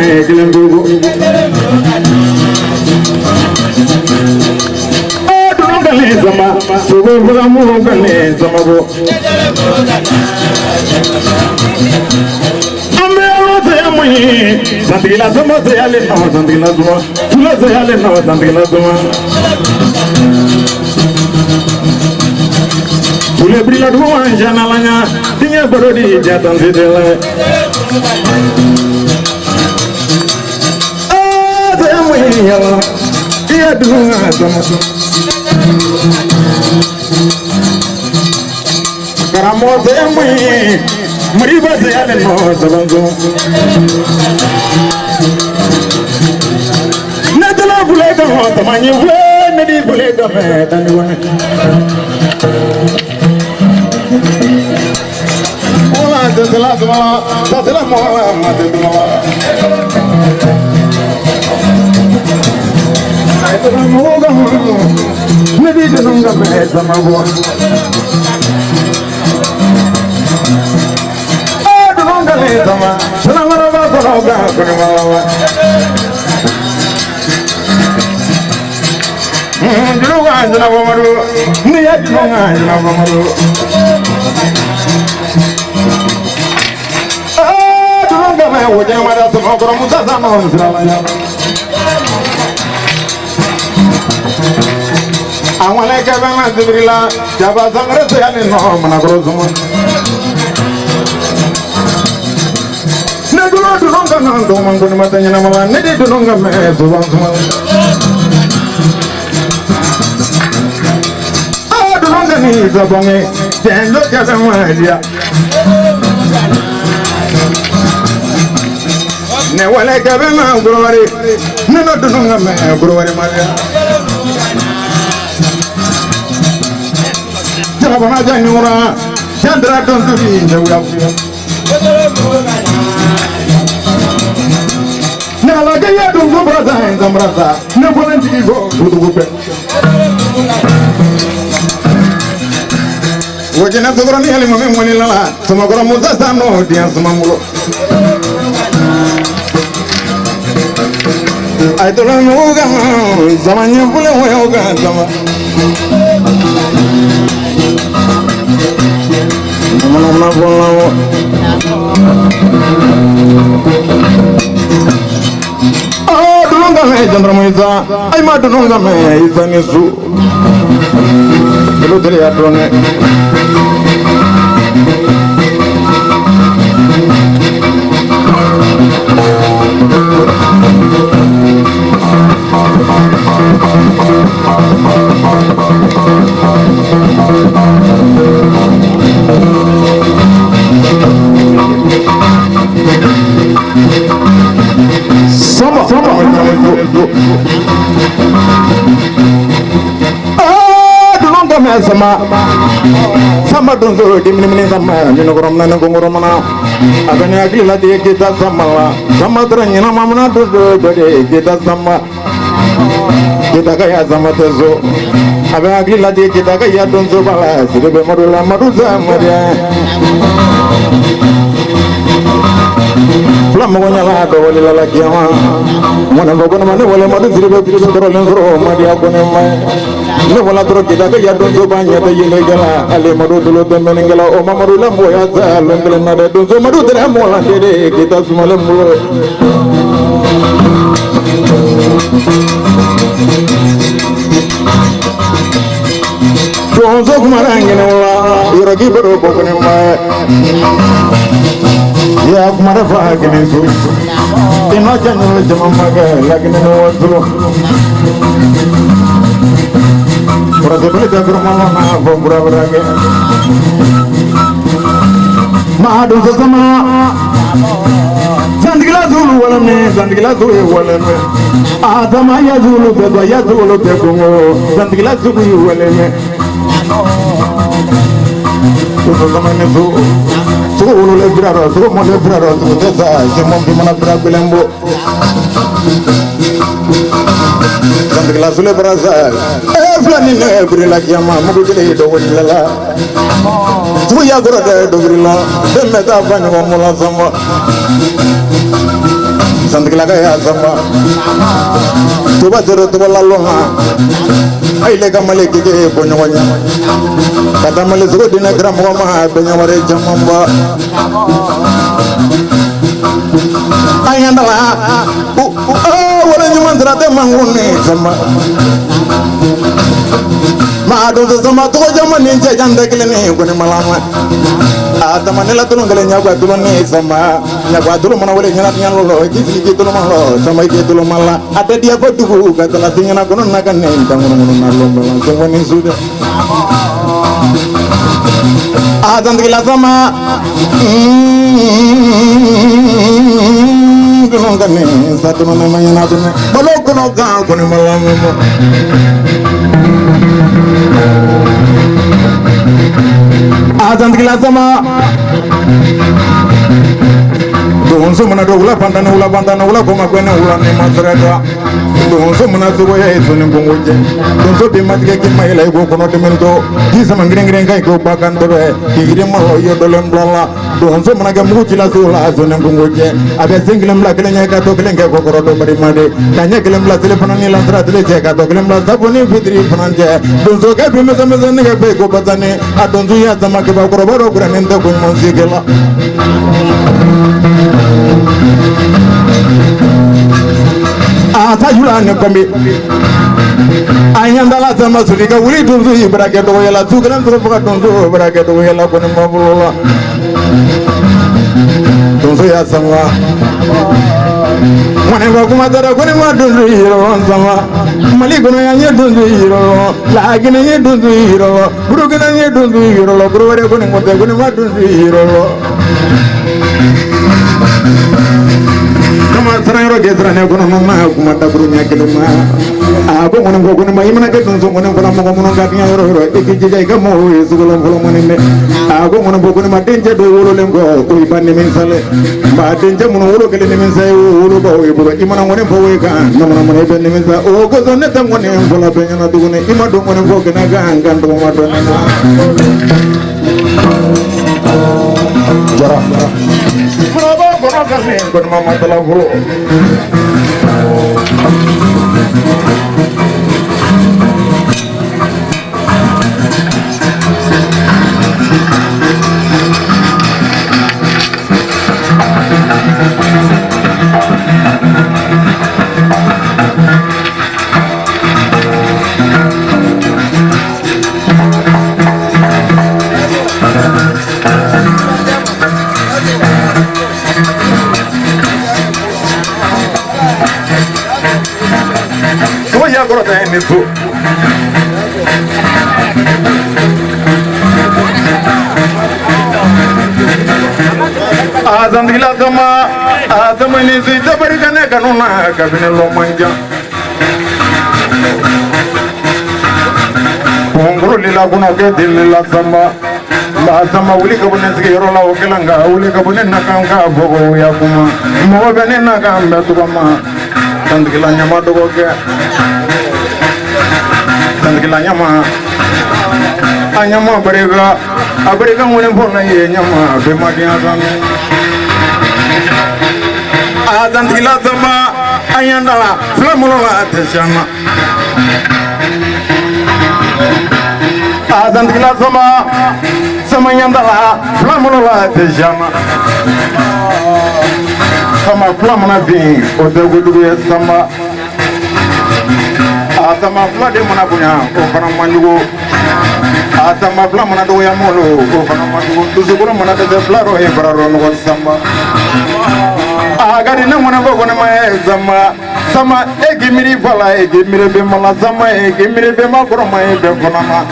mai kilendugo adunu gale zama sugo buga mu gale zama bo Santila zuma zayale no santila zuma tula zayale no santila zuma tule brilla duma jana lanya tinya borodi jatan zidela zayamu yala iya dunga zuma karamo zayamu Mariba zayale no sabanzo Nadala bulega ho tamanye we nadi bulega me tani wone Ola dadala sama dadala mo madadala Aytala mo ga nadi dunga me tamago Sama, sana maraba konoga kunimalawa. Juruga sana bomaru, niya juruga sana bomaru. Juruga me wujud mada sama koro musa sama onsalanya. Awalnya kebana seberila, jaba sangre sehani no mana koro semua. Dunonga nando mangkoni matanya nama nedi dunonga me subang semua. Dunonga ni sabange jendo jada maja. Ne wale kabe ma gurwari neno dunonga me gurwari maja. Jala bana janyura jandra donduri jawya. Nala gaya dungu brasa engamrasa ne bolen jigo budugupe wajena sograni ali mame moni lala samagora musa sano dia samamulo ay to la nuga zamanya bule woga sama mana bola me Chandramisa, ay ma dununga me isanisu. Hello tere atrone. Sama dunonga me sama dunzo dimini sama minogorom na ngoromana abane agila de kita sama sama ternyana mamna do de kita sama kita kaya sama tezo abane agila de kita kaya dunzo bala sirbe modula maduza maria Flam mogonya la do wali la kiama mona bogona mane wala madu sirbe soro lengro madia kone mai ne wala tro kita ka ya don so banya de yele gala ale madu dulo de menengela o mamadu la moya za lengre na de don so madu de mola de kita sumale mulo don so kumarangene wala yorogi baro bogone mai ya kumara fagene su ino janyo jama maga lagene no watu pradebele da gurmama na bombura brage ma do sama zandigla zulu wala me adama ya zulu be kongo zandigla zulu wala me to sama ne zo Solo le braro, solo mo le braro, tu tesa, se mo di mana braro belembo. Sante la sule brasa. Flani ne brila kiama, mo gele do wala. Tu ya gora de do brila, de meta fani mo la sama. santigila ka ya sama tuba zero tuba lalonga aile kamale kike bonyonya kata male zugo dina gram ma benyamare jamamba ayanda la wala nyuman zrate mangune sama ma do sama to jamani je jande kilene ko ni malama atama nela tulun gele nyagwa tulun ni sama nyagwa tulun mana wala nyana nyalo lo kisi ki tulun malo sama ki tulun mala ade dia ko dugu ka tala sinyana kono naga ne tangono ngono nalo mala so woni sude azand gila sama kono gane satu no manyana tune bolo kono ga kono mala mo azand gila sama donso mana do ula pantana ula koma kwene ula ne masrata donso mana zugo ya eso ne bongoje donso be matike ki maila ko kono demento di sama ngire ngai ko bakan dobe kigire ma ho yo dolon blala donso mana ga muti la zula eso ne bongoje abe singilem la kele nya ka to kele ngai ko koro do bari made tanya kelem la telefon ni lansra tele je ka to kelem la sabuni fitri fananje donso ga be meza ne ga be ko batane a donso ya zama ke ba koro baro granende ko mon sigela ata jula ne kombi ayanda la sama sulika wuri tunzu ibrake to yala tugram to fuka tunzu ibrake to yala ko ne mabulola tunzu ya sama mone ba kuma dara ko ne ma tunzu yiro sama mali ko ya nye tunzu yiro la gine nye tunzu yiro buru gine nye tunzu yiro lo buru wore ko ne ngote ko ne ma tunzu yiro lo kama sarayro gesra ne kono nonna kuma tabru nya kelema abo ngono ngono mai mana ke tunso ngono kono mo ngono ga nya ro ekiji jay ga mo yesu golo golo monene abo ngono ngono ma denje do wolo len go ko ibanne min sale ba denje mono wolo kele ne min say wolo go e buro imana ngono fo we ga no mono mo ben min sa o go zo ne tam ngono fo la be nya do ne ima do ngono go ga ga ngando ma do ne jara kono kami kono mama telah bulu itu azan dila kama azam ini sih berikan kanuna kabine lo manja punguru lila kuno ke dilila sama ba sama uli kabune sih yoro la okelanga uli kabune nakanga bogo ya kuma mo bene nakamba tu kama tandila nyama dogo ke tandila nyama anyama berega ngone bona ye nyama be madia zan tandila sama ayandala flamulola ateshama tandila sama yandala flamulola ateshama sama flamuna bi o de gudu ye sama sama fla de mana punya o fana manjugo sama fla mana do ya molo o fana manjugo tuzukuro mana de fla ro e bararo no sama agari na mana go na ma sama egimiri fala egimiri be mala sama egimiri be ma koro ma e be fana ma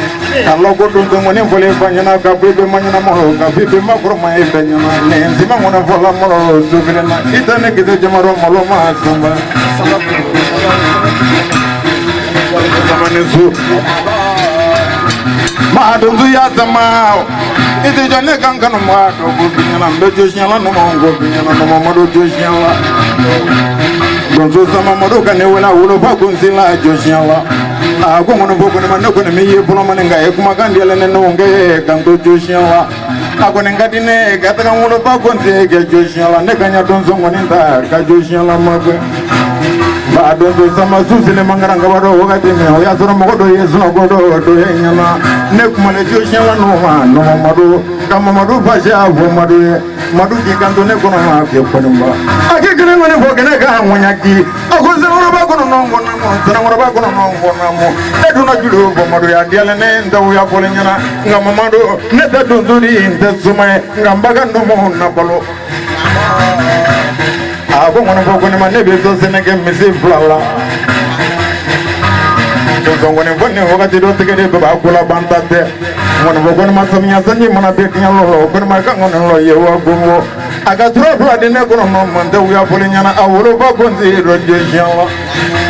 allo go dun ngone fole fanyana ka be manyana mo ka be ma koro ma e be nyama ne sima ngona fola mo zugre na itane kide jamaro molo ma sama Samanisu Madunzu ya sama Iti jane kankan ma Dogo binyana mbe joshyala no mongo binyana no mamado joshyala Gonzo sama mado kane wela ulo pa kunsila joshyala Ako ngono boko ne manoko ne miye puno manenga Ekuma kandiala ne nonge kanto joshyala ako ne ngadine gataka ngono ba konte ke joshiala ne kanya donzo ngoninda ka joshiala magwe ba donzo sama susile mangaranga wado wakati me ya soro mogodo yesu no godo do yenyama ne kumale joshiala no ma no madu kama madu fasha vo madu ki kanto ne kono ma ke konumba ake kene ngone bo kene ka mwanyaki ako zero ba kono no ngona mo zero ba kono no ngona mo e duna julo bo madu ya diale ne ndaw ya pole nyana ngama madu ne da donzuri nda sumaye ngambaga ndo mo na balo ako ngona bo kono ma ne be so seneke misi flala to ngone bonne wakati do tegede ba kula bantate ngone bo kono ma samnya sanyi mana be nyalo kono ma ka ngone lo yewa gongo aga tro bla de ne kono no man ndaw ya pole nyana awolo ba gonzi do je jalla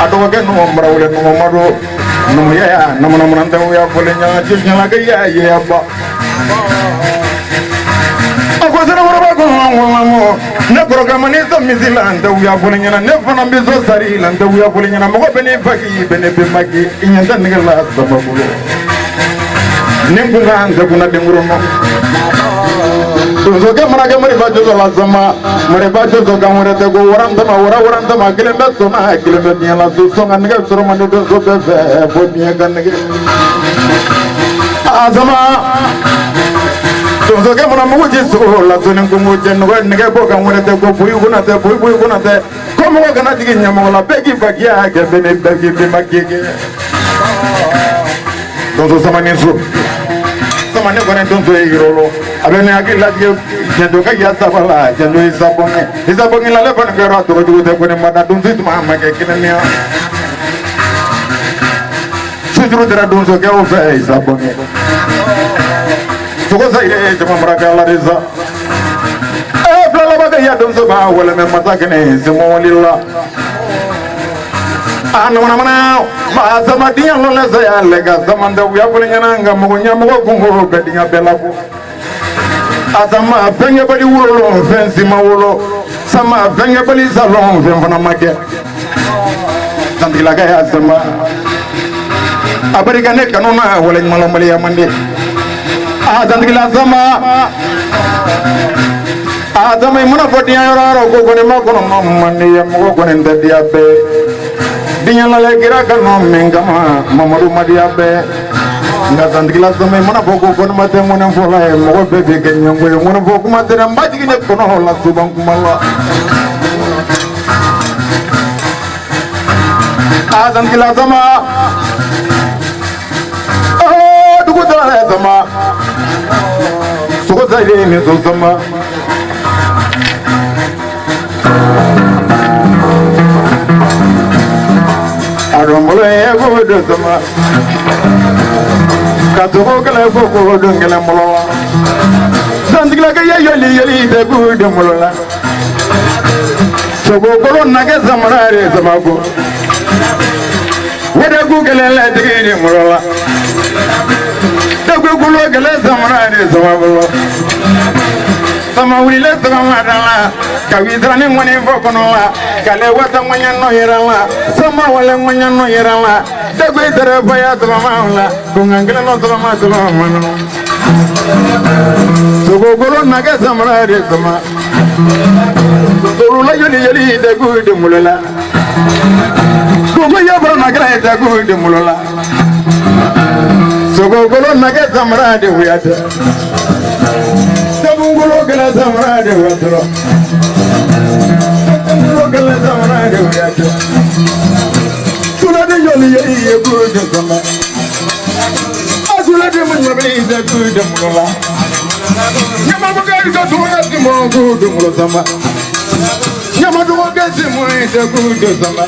ado ga no mo mrawle no mado no ya no ndaw ya pole nyana je jalla ga ya ba ako zara wara ba ko ne programa ni so misila ndaw ya pole nyana ne fana bizo sari la ndaw ya pole nyana mo bene faki bene be magi inyanda ngala sababu ningunga ndakuna denguro no tuzo ke mara ke mari bajo la sama mari bajo zo gamure te go waranta ma kilembe so na kilembe ni la so so ngane ke soro mande do so be bo biya ganne ke azama tuzo ke mara mo ji so la so ningu mo je no ne ke bo gamure te go buyu kuna te ko mo kana digi nyamo la begi bagia ke bene begi be magege tuzo sama ni so sama ne kone donzo e irolo abene akila dige jendo ka ya sabala jendo isabonge la lebon ngero to ko te kone mada donzo tuma amake kinania sujuru dera donzo ke o fe isabonge to ko sai e jama maraka la reza e fla la baga ya donzo ba wala me matakene simo walilla ana mana ma sama dia lo la saya lega sama nda ya pole nyana nga mo nya mo gungo be dia bela ko azama benye bali wuro fensi ma wolo sama benye bali salon fen fana make tanti la ga ya sama abari gane kanona wala nyama mali ya mande tanti la sama azama mona fodi ya ro ko ne ma ko no mande ya mo ko ne ndia be dinyala le gira kanu mengama mamaru madiabe ngatandikila sama mana boko kono mate mona fola e mo be be kenyango e mona boko mate na mbati ne kono hola subang kumala azandikila sama dugu dala sama suko sai ne so sama aromolo e go do sama katuko kala foko do ngela molo sandigla ga yeli de go de molo la so go ko na ga zamarare zamago wada go gele la de de molo la de go lo gele zamarare zamago sama wile sama dala kawidra ni ngone foko no la kale wata ngonya no yerala sama wala ngonya no yerala dego idere baya to mala kungangela no to mama no so gogoro naga samara re sama dorula yeli dego de mulala gogo yabra naga dego de mulala so gogoro naga samara de huyata sabungolo gela samara de huyata gala zamana de uyate tuna de yoli ye good sama azula de mun mabli de good mulla nyama ko gadi ka tuna de mo good mulla sama nyama do gadi mo de good sama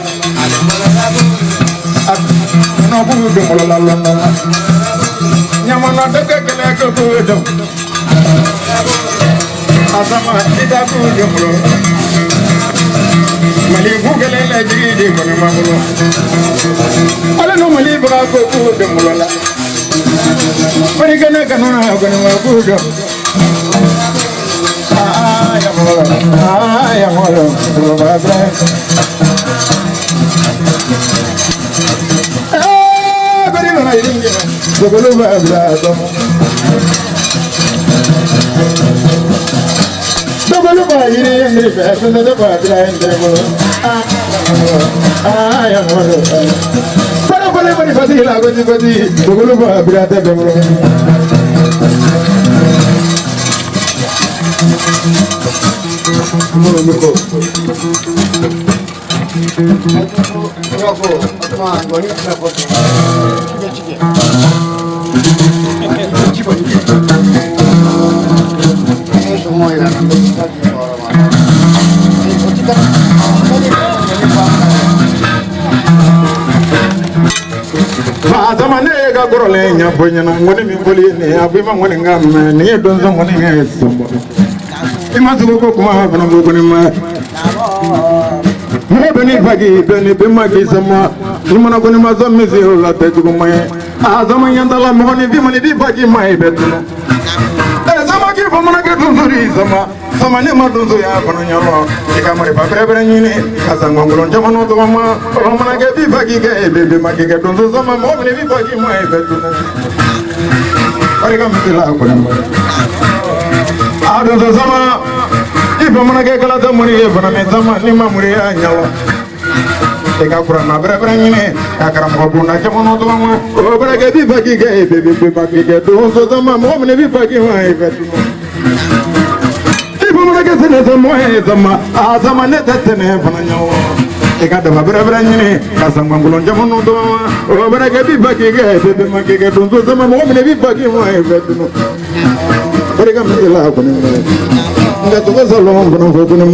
no good mulla la nyama na de kele ko good asama ida good mulla mali bugale la jigi de kono mamulo ala no mali ba ko ko de mulola bari gana kanona kono mabudo ya molo do ba bra bari no na yinge do ba bra do Double by the best of the party and the I am one of them. But I go to the double by Zamanega Gorolena, Punyana, winning in Bolini, I've been winning a man, near Donson winning a somebody. You must go come up and I'm going Nebeni Pagi, Benny Bimaki, some Limonagonimas of Mizio, La Tegume, Azamayandala, Moni, Vimani, Pagi, my bedroom. Zamaki from Monaco, some animals on your law. The Camari Paperini, Casangon, Jamano, Romana, Pagi, baby, Maki, some more, maybe Pagi, my bedroom. I come to the out of the summer, if I'm going to get a lot of money, if I'm in Nima Muria, take up from my brother, Akaramabuna, Jamono, over a baby, baby, Paki, so some more, maybe Paki, my bedroom. If I'm going to get in some way, some net, take out the brother, Casangon, Jamono, over a baby, Paki, so some more, maybe Paki, my bedroom. But come to the lab. That was a long one for the